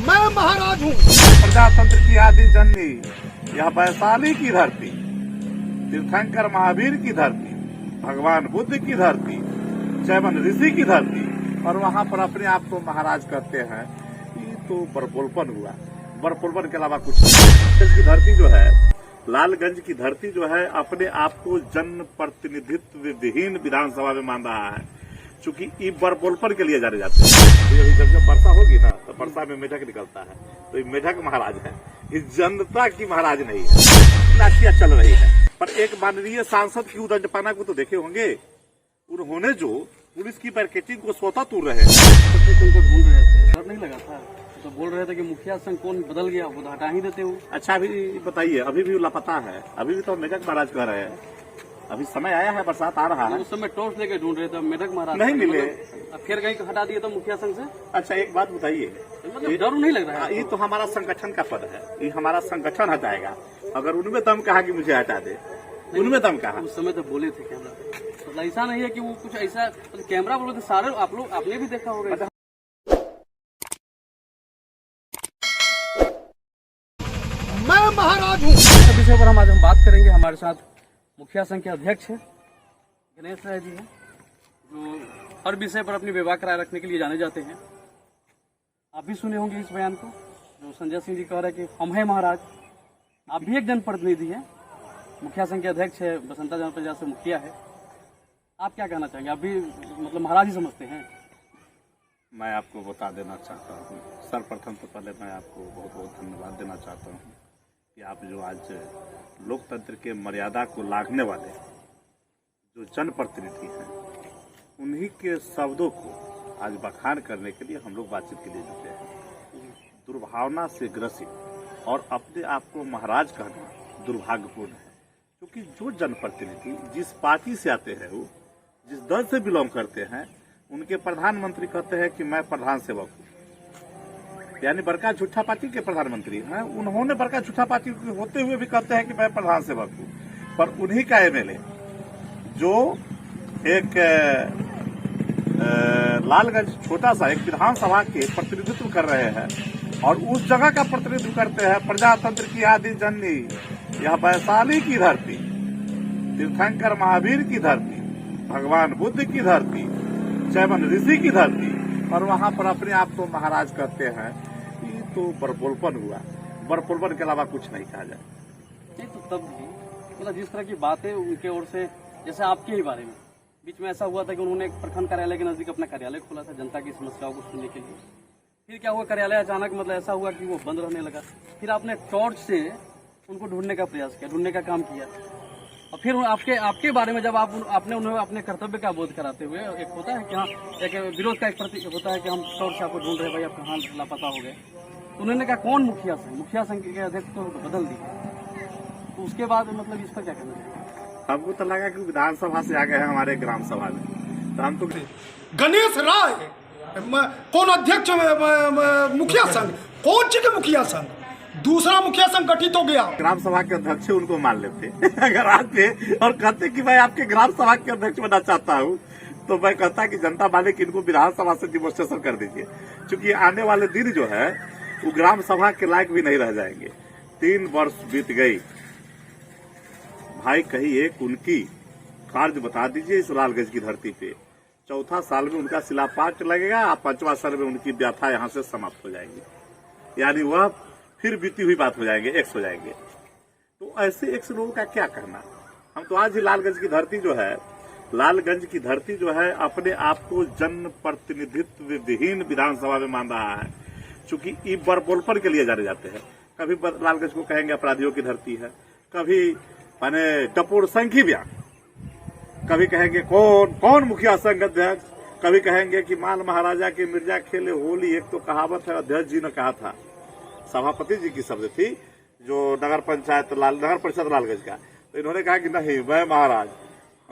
मैं महाराज हूँ। प्रजातंत्र की आदि जननी, यह वैशाली की धरती, तीर्थंकर महावीर की धरती, भगवान बुद्ध की धरती, चैवन ऋषि की धरती, और वहाँ पर अपने आप को महाराज कहते हैं। ये तो बरपोलपन हुआ, बरपोलपन के अलावा कुछ नहीं। की धरती जो है, लालगंज की धरती जो है, अपने आप को जन प्रतिनिधित्व विहीन विधानसभा में मान रहा है, चूंकि ये बरपोलपन के लिए जाने जाते हैं। जब वर्षा होगी ना, तो वर्षा में मेढक निकलता है, तो ये मेढक महाराज है, इस जनता की महाराज नहीं है। लाठियां चल रही है, पर एक माननीय सांसद की उदंडपना को तो देखे होंगे। उन्होंने जो पुलिस की बैरिकेडिंग को स्वतः तोड़ रहे हैं। उनको ढूंढ रहे थे, डर नहीं लगा था? तो बोल रहे थे कि मुखिया संघ कौन बदल गया, वो हटा ही देते हो। अच्छा, अभी बताइए, अभी भी लापता है? अभी भी तो मेढक महाराज कह रहे हैं। अभी समय आया है, बरसात आ रहा है। उस समय टॉर्च लेके ढूंढ रहे थे, मेढक महाराज नहीं मिले। अब फिर कहीं हटा दिए तो मुखिया संघ से। अच्छा, एक बात बताइए, मतलब डर नहीं लग रहा है? ये तो हमारा संगठन का पद है, ये हमारा संगठन हटाएगा। अगर उनमें दम कहा कि मुझे हटा दे, उनमें दम कहा। उस समय तो बोले थे कैमरा, मतलब ऐसा नहीं है कि वो कुछ ऐसा कैमरा बोले थे सारे। आप लोग आपने भी देखा होगा। मैं महाराज हूँ। इस विषय पर आज हम बात करेंगे। हमारे साथ मुखिया संघ के अध्यक्ष है गणेश राय जी हैं, जो हर विषय पर अपनी विवाद राय रखने के लिए जाने जाते हैं। आप भी सुने होंगे इस बयान को, जो संजय सिंह जी कह रहे हैं कि हम हैं महाराज। आप भी एक जनप्रतिनिधि हैं, मुखिया संघ के अध्यक्ष है, बसंता जनप्रजा से मुखिया है। आप क्या कहना चाहेंगे? आप भी मतलब महाराज ही समझते हैं? मैं आपको बता देना चाहता हूँ, सर्वप्रथम तो पहले मैं आपको बहुत बहुत धन्यवाद देना चाहता हूँ कि आप जो आज लोकतंत्र के मर्यादा को लांघने वाले जो जनप्रतिनिधि हैं, उन्हीं के शब्दों को आज बखान करने के लिए हम लोग बातचीत के लिए जुटे हैं। दुर्भावना से ग्रसित और अपने आप को महाराज कहना दुर्भाग्यपूर्ण है, क्योंकि जो जनप्रतिनिधि जिस पार्टी से आते हैं, वो जिस दल से बिलोंग करते हैं, उनके प्रधानमंत्री कहते हैं कि मैं प्रधान सेवक हूँ, यानी बड़का झूठा पार्टी के प्रधानमंत्री हैं। उन्होंने बड़का झूठा पार्टी होते हुए भी कहते हैं कि मैं प्रधान सेवक हूँ। पर उन्हीं का एमएलए जो एक लालगंज छोटा सा एक विधानसभा के प्रतिनिधित्व कर रहे हैं, और उस जगह का प्रतिनिधित्व करते हैं प्रजातंत्र की आदि जननी, यह वैशाली की धरती, तीर्थंकर महावीर की धरती, भगवान बुद्ध की धरती, चैवन ऋषि की धरती, और वहां पर अपने आप को महाराज कहते हैं। ये तो बरपोलपन हुआ, बरपोलपन के अलावा कुछ नहीं कहा जाए। नहीं तो तब भी मतलब जिस तरह की बातें उनके ओर से, जैसे आपके ही बारे में बीच में ऐसा हुआ था कि उन्होंने एक प्रखंड कार्यालय के नजदीक अपना कार्यालय खोला था जनता की समस्याओं को सुनने के लिए। फिर क्या हुआ, कार्यालय अचानक मतलब ऐसा हुआ कि वो बंद रहने लगा। फिर आपने टॉर्च से उनको ढूंढने का प्रयास किया, ढूंढने का काम किया, और फिर आपके बारे में जब आपने उन्हें अपने कर्तव्य का बोध कराते हुए, एक होता है कि हाँ, एक विरोध का एक प्रतीक होता है कि हम टॉर्च से आपको ढूंढ रहे हैं, भाई आप कहाँ लापता हो गए। तो उन्होंने कहा कौन मुखिया संघ के अध्यक्ष को बदल दिए। तो उसके बाद मतलब इस पर क्या कहना चाहिए? हमको तो लगा कि विधानसभा से आ गए हैं हमारे ग्राम सभा में, तो हम तो गणेश राय कौन अध्यक्ष मुखिया संघ? कौन सी के मुखिया संघ? दूसरा मुखिया संघ गठित हो गया। ग्राम सभा के अध्यक्ष उनको मान लेते अगर आते और कहते कि मैं आपके ग्राम सभा के अध्यक्ष बनना चाहता हूँ, तो मैं कहता कि जनता माने कि इनको विधानसभा से डिमोस्ट्रेशन कर दीजिए, क्योंकि आने वाले दिन जो है वो ग्राम सभा के लायक भी नहीं रह जाएंगे। 3 वर्ष बीत गई भाई, कहीं एक उनकी कार्य बता दीजिए इस लालगंज की धरती पे। 4था साल में उनका शिलापाट लगेगा, 5वां साल में उनकी व्यथा यहाँ से समाप्त हो जाएगी, यानी वह फिर बीती हुई बात हो जाएंगे, एक्स हो जाएंगे। तो ऐसे एक्स लोगों का क्या करना। हम तो आज ही लालगंज की धरती जो है, लालगंज की धरती जो है, अपने आप को जन प्रतिनिधित्व विहीन विधानसभा में मान रहा है, चूंकि ये बरपोलपन के लिए जाने जाते हैं। कभी लालगंज को कहेंगे अपराधियों की धरती है, कभी माने टपोर संघ की बयान, कभी कहेंगे कौन मुखिया संघ अध्यक्ष, कभी कहेंगे कि माल महाराजा के मिर्जा खेले होली। एक तो कहावत है, अध्यक्ष जी ने कहा था, सभापति जी की शब्द थी, जो नगर परिषद लालगंज का, तो इन्होंने कहा कि नहीं मैं महाराज।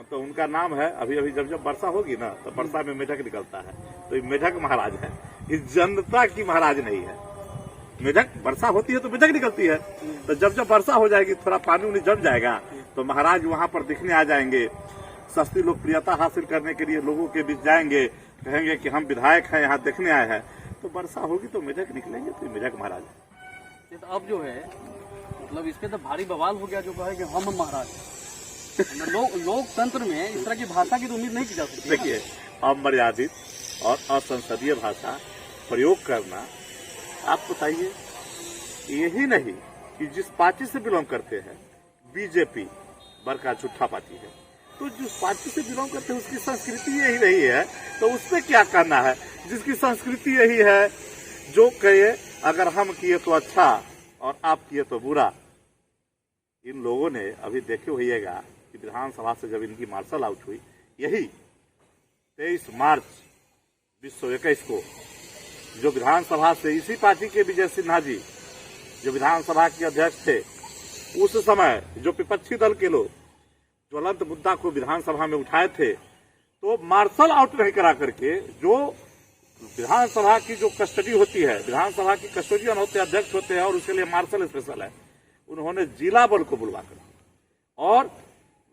तो उनका नाम है, अभी जब वर्षा होगी ना, तो वर्षा में मेढक निकलता है, तो ये मेढक महाराज है, इस जनता की महाराज नहीं है। मेढक वर्षा होती है तो मेढक निकलती है, तो जब वर्षा हो जाएगी, थोड़ा पानी उन्हें जम जाएगा, तो महाराज वहां पर दिखने आ जाएंगे। सस्ती लोकप्रियता हासिल करने के लिए लोगों के बीच जाएंगे, कहेंगे कि हम विधायक हैं, यहाँ देखने आए हैं। तो वर्षा होगी तो मेढक निकलेंगे, तो मेढक महाराज। ये तो अब जो है मतलब इस पे तो भारी बवाल हो गया, जो कहे कि हम महाराज हैं। लोकतंत्र में इस तरह की भाषा की तो उम्मीद नहीं की जा सकती। देखिए, अमर्यादित और असंसदीय भाषा प्रयोग करना, आप बताइए, यही नहीं कि जिस पार्टी से बिलोंग करते हैं, बीजेपी बड़का झूठा पार्टी है, तो जिस पार्टी से बिलोंग करते हैं उसकी संस्कृति यही नहीं है, तो उसमें क्या करना है? जिसकी संस्कृति यही है, जो कहे अगर हम किए तो अच्छा और आप किए तो बुरा। इन लोगों ने अभी देखे होइएगा कि विधानसभा से जब इनकी मार्शल आउट हुई, यही 23 मार्च 2021 को, जो विधानसभा से इसी पार्टी के विजय सिन्हा जी जो विधानसभा के अध्यक्ष थे, उस समय जो विपक्षी दल के लोग ज्वलंत मुद्दा को विधानसभा में उठाए थे, तो मार्शल आउट नहीं करा करके, जो विधानसभा की जो कस्टडी होती है, विधानसभा की कस्टोडियन होते हैं, अध्यक्ष होते हैं, और उसके लिए मार्शल स्पेशल है, उन्होंने जिला बल को बुलवा कर, और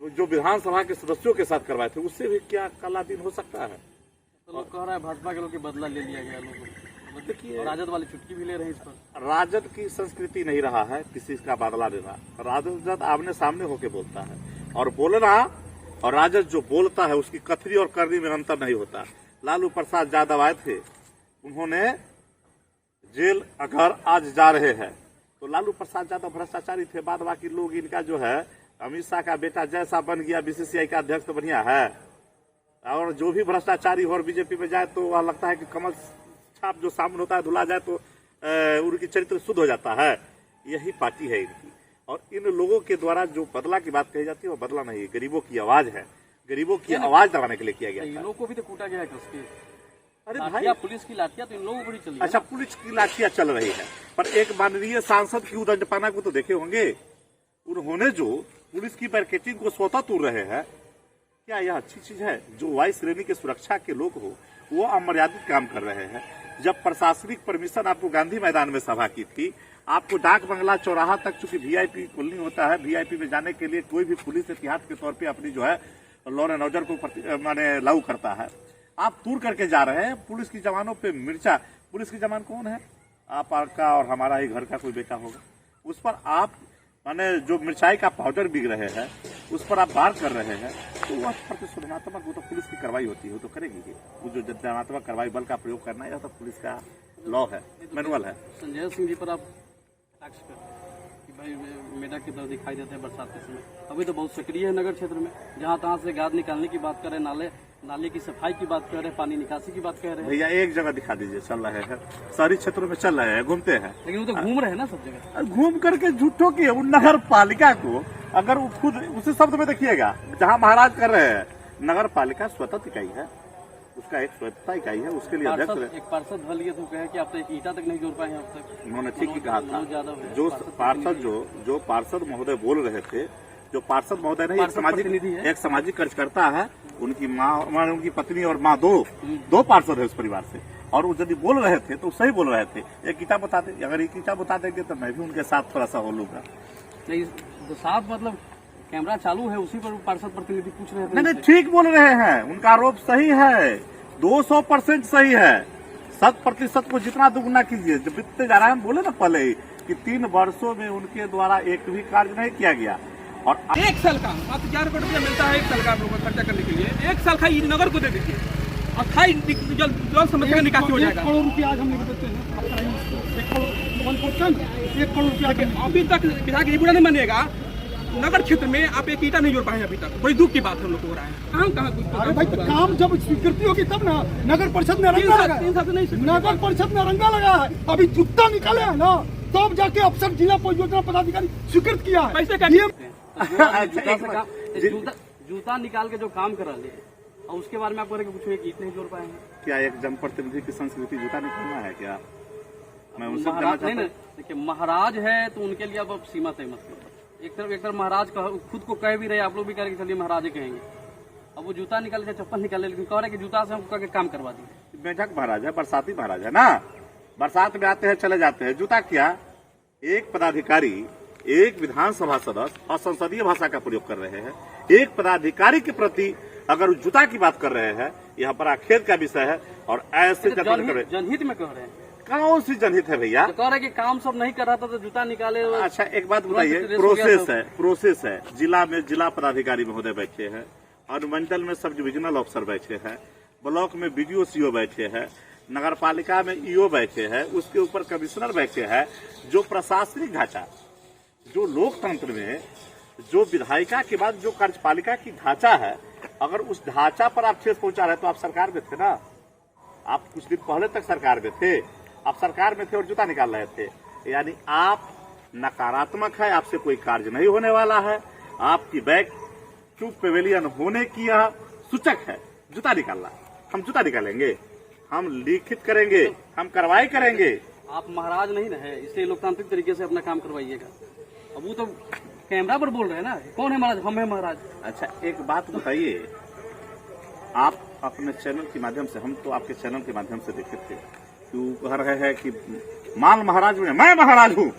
जो विधानसभा के सदस्यों के साथ करवाए थे, उससे भी क्या काला दिन हो सकता है? तो लोग कह रहा है भाजपा के लोग के बदला ले लिया गया लोगों को। देखिए, राजद वाली चुटकी भी ले रहे हैं इस पर। राजद की संस्कृति नहीं रहा है किसी का बदला लेना। राजद आमने सामने होके बोलता है, और बोलना और राजद जो बोलता है उसकी कथनी और करनी में अंतर नहीं होता। लालू प्रसाद यादव आए थे, उन्होंने जेल अगर आज जा रहे हैं, तो लालू प्रसाद यादव भ्रष्टाचारी थे। बाद बाकी लोग इनका जो है, अमित शाह का बेटा जैसा बन गया बीसीसीआई का अध्यक्ष तो बढ़िया है, और जो भी भ्रष्टाचारी हो और बीजेपी में जाए तो वह लगता है कि कमल छाप जो सामने होता है धुला जाए तो उनकी चरित्र शुद्ध हो जाता है। यही पार्टी है इनकी, और इन लोगों के द्वारा जो बदला की बात कही जाती है वो बदला नहीं है, गरीबों की आवाज है, गरीबों की आवाज दबाने के लिए किया गया। इन लोगों को भी तो कूटा गया है कसके। अरे भाई, पुलिस की लाठियां तो इन लोगों को भी चली। अच्छा, पुलिस की लाठियां चल रही है, पर एक माननीय सांसद की उदंडपना को तो देखे होंगे। उन्होंने जो पुलिस की बैरिकेडिंग को स्वतः तोड़ रहे हैं, क्या यह अच्छी चीज है? जो वायु श्रेणी के सुरक्षा के लोग हो, वो अमर्यादित काम कर रहे हैं। जब प्रशासनिक परमिशन आपको गांधी मैदान में सभा की थी, आपको डाक बंगला चौराहा तक, चूंकि वीआईपी कॉलोनी होता है, वीआईपी में जाने के लिए कोई भी पुलिस एहतियात के तौर पे अपनी जो है लॉ एंड ऑर्डर को माने लागू करता है, आप तूर करके जा रहे हैं। पुलिस की जवानों पे मिर्चा, पुलिस की जवान कौन है? आपका और हमारा ही घर का कोई बेटा होगा। उस पर आप माने जो मिर्चाई का पाउडर बिक रहे हैं, उस पर आप बार कर रहे हैं, तो वह प्रतिशोधनात्मक, वो तो पुलिस की कार्रवाई होती है, वो तो करेगी। वो जो दंडात्मक कार्रवाई, बल का प्रयोग करना, यह तो पुलिस का लॉ है, मैनुअल है। संजय सिंह जी पर आप टैक्स कर कि भाई मेढक की तरह दिखाई देते हैं बरसात के समय। अभी तो बहुत सक्रिय है नगर क्षेत्र में, जहाँ तहाँ से गाद निकालने की बात कर रहे हैं, नाले की सफाई की बात कर रहे हैं, पानी निकासी की बात कर रहे हैं। भैया एक जगह दिखा दीजिए, चल रहे हैं शहरी क्षेत्रों में, चल रहे हैं, घूमते हैं, लेकिन वो तो घूम रहे हैं ना सब जगह। घूम करके झूठों की उन नगर पालिका को, अगर वो खुद उसी शब्द में देखिएगा जहाँ महाराज कर रहे हैं, नगर पालिका स्वतंत्र इकाई है, उसका एक स्वतंत्रता इकाई है, उसके लिए अध्यक्ष। एक पार्षद भर लिए तो कहे कि आप तो एक ईटा तक नहीं जोड़ पाए हैं अब तक। उन्होंने ठीक ही कहा था। जो पार्षद जो पार्षद महोदय बोल रहे थे, जो पार्षद महोदय नहीं, एक सामाजिक कार्यकर्ता है, उनकी माँ, उनकी पत्नी और माँ, दो पार्षद है उस परिवार से, और वो यदि बोल रहे थे तो सही बोल रहे थे। एक ईटा बता दे, अगर एक ईटा बता देंगे तो मैं भी उनके साथ थोड़ा सा बोलूंगा। नहीं, तो साफ मतलब कैमरा चालू है, उसी पर पार्षद प्रतिनिधि पूछ रहे थे। नहीं, ठीक बोल रहे हैं, उनका आरोप सही है, 200% सही है। 100% को जितना दुगुना कीजिए। जब बीतते जा रहा है, हम बोले ना पहले ही कि 3 वर्षों में उनके द्वारा एक भी कार्य नहीं किया गया, और 1 साल का मात्र 4 करोड़ रुपया मिलता है 1 साल का आप लोगों को खर्चा करने के लिए। 1 साल का ईद नगर को दे दीजिए, अस्थायी जल समस्या का निकासी हो जाएगा। 1 करोड़ रुपया आज हम नहीं देते हैं, 1 करोड़ रुपया अभी तक विधायक ये बुरा नहीं मानेगा। नगर क्षेत्र में आप एक ईटा नहीं जोड़ पाए अभी तक, बड़ी दुख की बात हम लोग को हो रहा है। कहाँ कुछ भाई, काम जब स्वीकृति होगी तब ना। नगर परिषद में रंगा लगा, 3 साल से नहीं, नगर परिषद में रंगा लगा है, अभी जूता निकाले है ना, तब जाके अफसर जिला परियोजना पदाधिकारी स्वीकृत किया है। पैसे का जूता निकाल के जो काम करा ले, और उसके बारे में आप कुछ एक ईट नहीं जोड़ पाए हैं। क्या एक जनप्रतिनिधि की संस्कृति जूता निकालना है क्या? मैं उनसे महाराज नहीं, देखिए महाराज है तो उनके लिए अब सीमा तय मत करो। एक तरफ महाराज खुद को कह भी रहे, आप लोग भी कह रहे चलिए महाराज ही कहेंगे। अब वो जूता निकाले चाहे चप्पल निकाले, लेकिन कह रहे कि जूता से हमको काम करवा दिए। मेढक महाराज है, बरसाती महाराज है ना, बरसात में आते हैं चले जाते हैं। जूता क्या? एक पदाधिकारी, एक विधानसभा सदस्य असंसदीय भाषा का प्रयोग कर रहे हैं, एक पदाधिकारी के प्रति अगर जूता की बात कर रहे हैं, यह बड़ा खेद का विषय है। और ऐसे जनहित में कह रहे हैं कौन सी जनहित है भैया? तो कह रहे कि काम सब नहीं कर रहा था तो जूता निकाले। अच्छा एक बात बताइए, रेस हो गया प्रोसेस है। जिला में जिला पदाधिकारी महोदय बैठे हैं, अनुमंडल में सब डिविजनल ऑफिसर बैठे हैं, ब्लॉक में बीडीओ सीओ बैठे हैं, नगर पालिका में ईओ बैठे हैं, उसके ऊपर कमिश्नर बैठे हैं। जो प्रशासनिक ढांचा, जो लोकतंत्र में जो विधायिका के बाद जो कार्यपालिका की ढांचा है, अगर उस ढांचा पर आप ठेस पहुंचा रहे तो आप सरकार में थे ना। आप कुछ दिन पहले तक सरकार में थे, आप सरकार में थे और जूता निकाल रहे थे। यानी आप नकारात्मक है, आपसे कोई कार्य नहीं होने वाला है। आपकी बैक टू पेवेलियन होने की यह सूचक है जूता निकालना। हम जूता निकालेंगे, हम लिखित करेंगे, हम कार्रवाई करेंगे। आप महाराज नहीं रहे, इसलिए लोकतांत्रिक तरीके से अपना काम करवाइएगा। अब वो तो कैमरा पर बोल रहे हैं ना, कौन है महाराज? हम है महाराज। अच्छा एक बात बताइए, आप अपने चैनल के माध्यम से, हम तो आपके चैनल के माध्यम से देखे थे कि वो कह रहे हैं कि माल महाराज में मैं महाराज हूँ।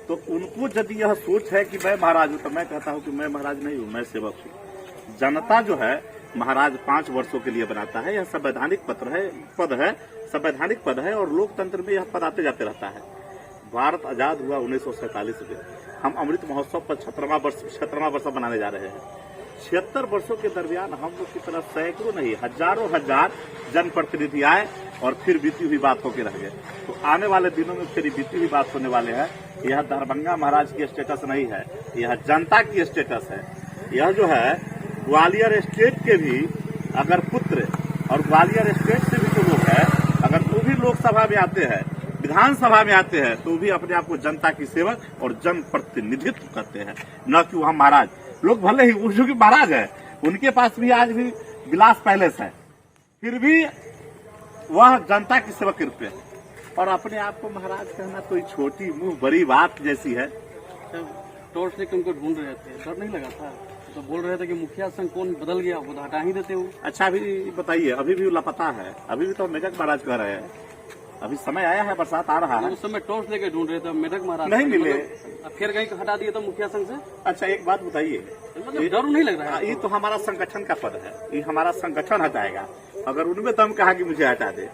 तो उनको यदि यह सोच है कि मैं महाराज हूँ, तो मैं कहता हूँ कि मैं महाराज नहीं हूँ, मैं सेवक हूँ। जनता जो है महाराज 5 वर्षों के लिए बनाता है। यह संवैधानिक पद है, संवैधानिक पद है और लोकतंत्र में यह पद आते जाते रहता है। भारत आजाद हुआ 1947 में। हम अमृत महोत्सव पर 17वां वर्ष मनाने जा रहे हैं। 76 वर्षों के दरमियान हम लोग की तरफ सैकड़ों नहीं हजारों हजार जनप्रतिनिधि आए और फिर बीती हुई बात होकर रह गए। तो आने वाले दिनों में फिर बीती हुई बात होने वाले हैं। यह दरभंगा महाराज की स्टेटस नहीं है, यह जनता की स्टेटस है। यह जो है ग्वालियर स्टेट के भी अगर पुत्र और ग्वालियर स्टेट से भी जो लोग हैं, अगर वो भी लोकसभा में आते हैं, विधानसभा में आते हैं, तो भी अपने आप को जनता की सेवक और जन प्रतिनिधित्व करते हैं, न कि वह महाराज। लोग भले ही वो जो कि महाराज है, उनके पास भी आज भी विलास पैलेस है, फिर भी वह जनता की सेवक के रूप में, और अपने आप को महाराज कहना कोई छोटी मुंह बड़ी बात जैसी है। टॉर्च लेकर उनको ढूंढ रहे थे, डर नहीं लगा था? तो बोल रहे थे कि मुखिया संघ कौन बदल गया, वो हटा ही देते हो। अच्छा अभी बताइए, अभी भी लापता है? अभी भी तो मेढक महाराज कह रहे हैं। अभी समय आया है, बरसात आ रहा है। उस समय टॉर्च लेकर ढूंढ रहे थे, मेढक महाराज नहीं मिले। अब फिर कहीं हटा दिए तो मुखिया संघ से। अच्छा एक बात बताइए, मतलब डर नहीं लग रहा है? ये तो हमारा संगठन का पद है, ये हमारा संगठन हटाएगा। अगर उनमें दम कहा कि मुझे हटा दे,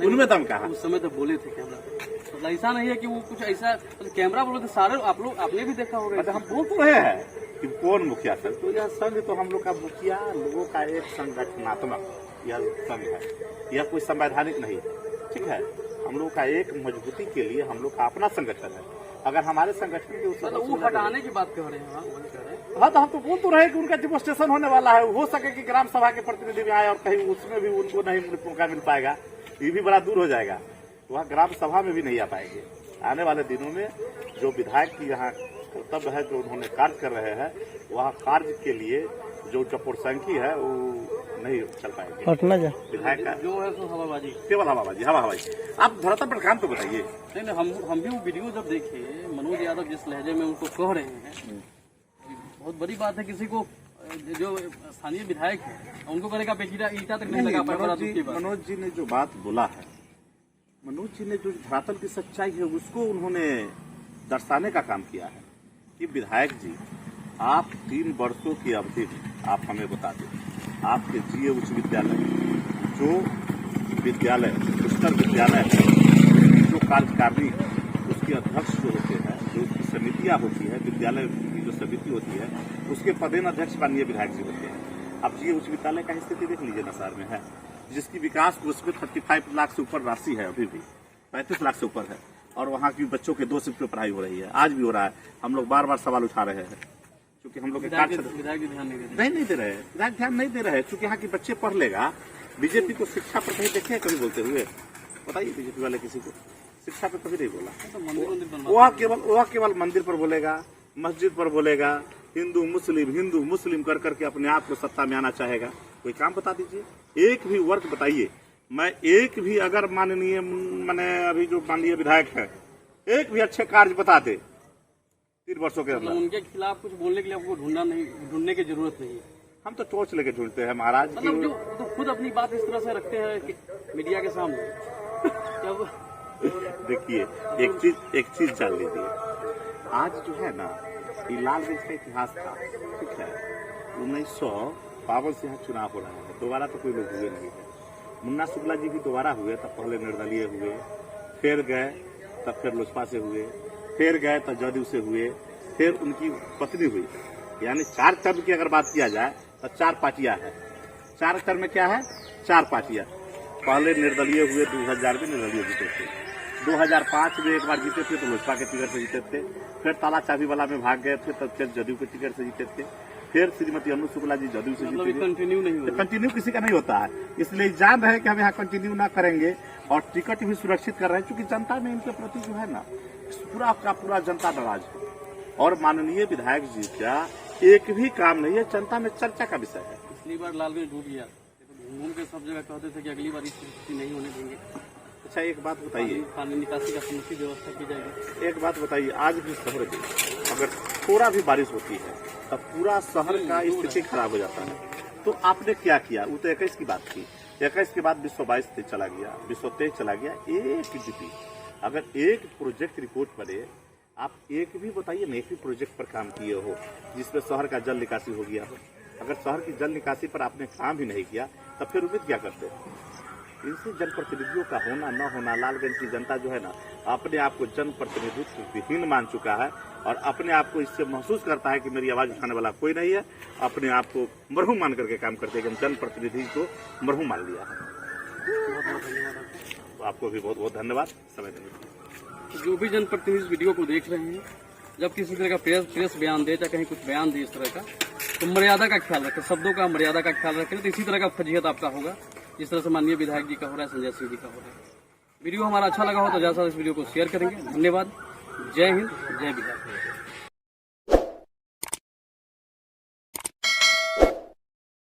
उनमें दम कहा। उस समय तो बोले थे कैमरा पे, मतलब ऐसा नहीं है कि वो कुछ ऐसा कैमरा बोले थे सारे। आप लोग आपने भी देखा होगा। अच्छा हम बोल तो रहे हैं कि कौन मुखिया संघ, तो यह संघ तो हम लोग का मुखिया लोगों का एक संगठनात्मक यह संघ है, यह कोई संवैधानिक नहीं है। ठीक है, हम लोग का एक मजबूती के लिए हम लोग का अपना संगठन है। अगर हमारे संगठन के मतलब वो हटाने की बात कर रहे हैं। हाँ तो हम तो बोल तो रहे कि उनका डेमोन्स्ट्रेशन होने वाला है। हो सके कि ग्राम सभा के प्रतिनिधि भी आए और कहीं उसमें भी उनको नहीं मौका मिल पाएगा, ये भी बड़ा दूर हो जाएगा। वह ग्राम सभा में भी नहीं आ पाएंगे। आने वाले दिनों में जो विधायक की यहाँ कर्तव्य है, जो उन्होंने कार्य कर रहे हैं, वह कार्य के लिए जो चपुरसंखी है वो नहीं चल पाएंगे। विधायक का जो है सो हवाबाजी, केवल हवाबाजी। आप धरातल पर काम तो बताइए। नहीं हम भी वो वीडियो जब देखे, मनोज यादव जिस लहजे में उनको कह रहे हैं, बहुत बड़ी बात है। किसी को जो स्थानीय विधायक है उनको करेगा बेटा ईटा तक नहीं लगा पाया। मनोज जी ने जो बात बोला है, मनोज जी ने जो धरातल की सच्चाई है उसको उन्होंने दर्शाने का काम किया है कि विधायक जी आप 3 वर्षों की अवधि में आप हमें बता दें, आपके जीए उच्च विद्यालय जो विद्यालय उच्चतर विद्यालय है, जो कार्यकारिणी उसके अध्यक्ष जो होते हैं, जो उसकी समितियां होती है, विद्यालय की जो समिति होती है, उसके पदेन अध्यक्ष माननीय विधायक जी होते हैं। अब जीए उच्च विद्यालय का स्थिति देख लीजिए, नसार में है, जिसकी विकास उसमें 35 लाख से ऊपर राशि है, अभी भी 35 लाख से ऊपर है, और वहाँ की बच्चों के 2 शिफ्ट में पढ़ाई हो रही है, आज भी हो रहा है। हम लोग बार बार सवाल उठा रहे हैं क्योंकि हम लोग विधायक ध्यान नहीं दे रहे। विधायक ध्यान नहीं दे रहे क्योंकि यहाँ के बच्चे पढ़ लेगा। बीजेपी को शिक्षा पर कहीं देखे कभी बोलते हुए? बताइए, बीजेपी वाले किसी को शिक्षा पर कभी नहीं बोला। वह केवल मंदिर पर बोलेगा, मस्जिद पर बोलेगा, हिंदू मुस्लिम कर करके अपने आप को सत्ता में आना चाहेगा। कोई काम बता दीजिए, एक भी वर्ग बताइए। मैं एक भी अगर माननीय मैंने अभी जो माननीय विधायक है, एक भी अच्छे कार्य बता दे 3 वर्षों के अंदर। उनके खिलाफ कुछ बोलने के लिए आपको ढूंढने की जरूरत नहीं है। हम तो टॉर्च लेके ढूंढते हैं महाराज। मतलब जो तो खुद अपनी बात इस तरह से रखते हैं कि मीडिया के सामने। जब देखिए एक चीज जान लीजिए, आज जो है ना, ये लालगंज का इतिहास था। ठीक है, 1952 से यहाँ चुनाव हो रहा है, दोबारा तो कोई लोग हुए नहीं है। मुन्ना शुक्ला जी भी दोबारा हुए, तब पहले निर्दलीय हुए, फिर गए तब फिर लोजपा से हुए, फिर गए तब जदयू से हुए, फिर उनकी पत्नी हुई। यानी 4 टर्म की अगर बात किया जाए तो 4 पार्टियां हैं। 4 टर्म में क्या है? 4 पार्टियां। पहले निर्दलीय हुए, 2000 में निर्दलीय जीते थे, 2005 में एक बार जीते थे तो लोजपा के टिकट से जीते थे, फिर ताला चाबी वाला में भाग गए थे, तब फिर जदयू के टिकट से जीते थे, फिर श्रीमती अनु शुक्ला जी जदयू से जीते थे। कंटिन्यू नहीं होता, कंटिन्यू किसी का नहीं होता है, इसलिए जान रहे कि हम यहाँ कंटिन्यू ना करेंगे और टिकट भी सुरक्षित कर रहे हैं, क्योंकि जनता में इनके प्रति जो है ना पूरा का पूरा जनता नाराज है। और माननीय विधायक जी का एक भी काम नहीं है, जनता में चर्चा का विषय है। पिछली बार लालगंज डूब गया, घूम के सब जगह कहते थे कि अगली बार इस स्थिति नहीं होने देंगे। अच्छा एक बात बताइए, पानी निकासी का समुचित व्यवस्था की जाएगी। एक बात बताइए, आज भी शहर में अगर थोड़ा भी बारिश होती है तब पूरा शहर का स्थिति खराब हो जाता है। तो आपने क्या किया? वो तो 21 की बात थी, 21 के बाद 2022 चला गया, 2023 चला गया। एक डीपी अगर एक प्रोजेक्ट रिपोर्ट बने, आप एक भी बताइए ना, एक भी प्रोजेक्ट पर काम किए हो जिसमें शहर का जल निकासी हो गया हो। अगर शहर की जल निकासी पर आपने काम ही नहीं किया तब फिर उम्मीद क्या करते हैं? इनसे जनप्रतिनिधियों का होना न होना, लालगंज की जनता जो है ना अपने आप को जनप्रतिनिधित्व विहीन मान चुका है और अपने आप को इससे महसूस करता है कि मेरी आवाज उठाने वाला कोई नहीं है। अपने आप को मरहूम मान करके काम करते हैं कि हम जनप्रतिनिधि को मरहूम मान लिया है। तो आपको भी बहुत बहुत धन्यवाद समय देने के लिए। जो भी जनप्रतिनिधि वीडियो को देख रहे हैं, जब किसी तरह का प्रेस बयान दे, चाहे कहीं कुछ बयान दे इस तरह का, तो मर्यादा का ख्याल रखें, शब्दों का मर्यादा का ख्याल रखें। तो इसी तरह का फजीहत आपका होगा जिस तरह से माननीय विधायक जी का हो रहा है, संजय सिंह जी का हो रहा है। वीडियो हमारा अच्छा लगा हो तो ज्यादा से इस वीडियो को शेयर करेंगे। धन्यवाद। जय हिंद, जय बिहार।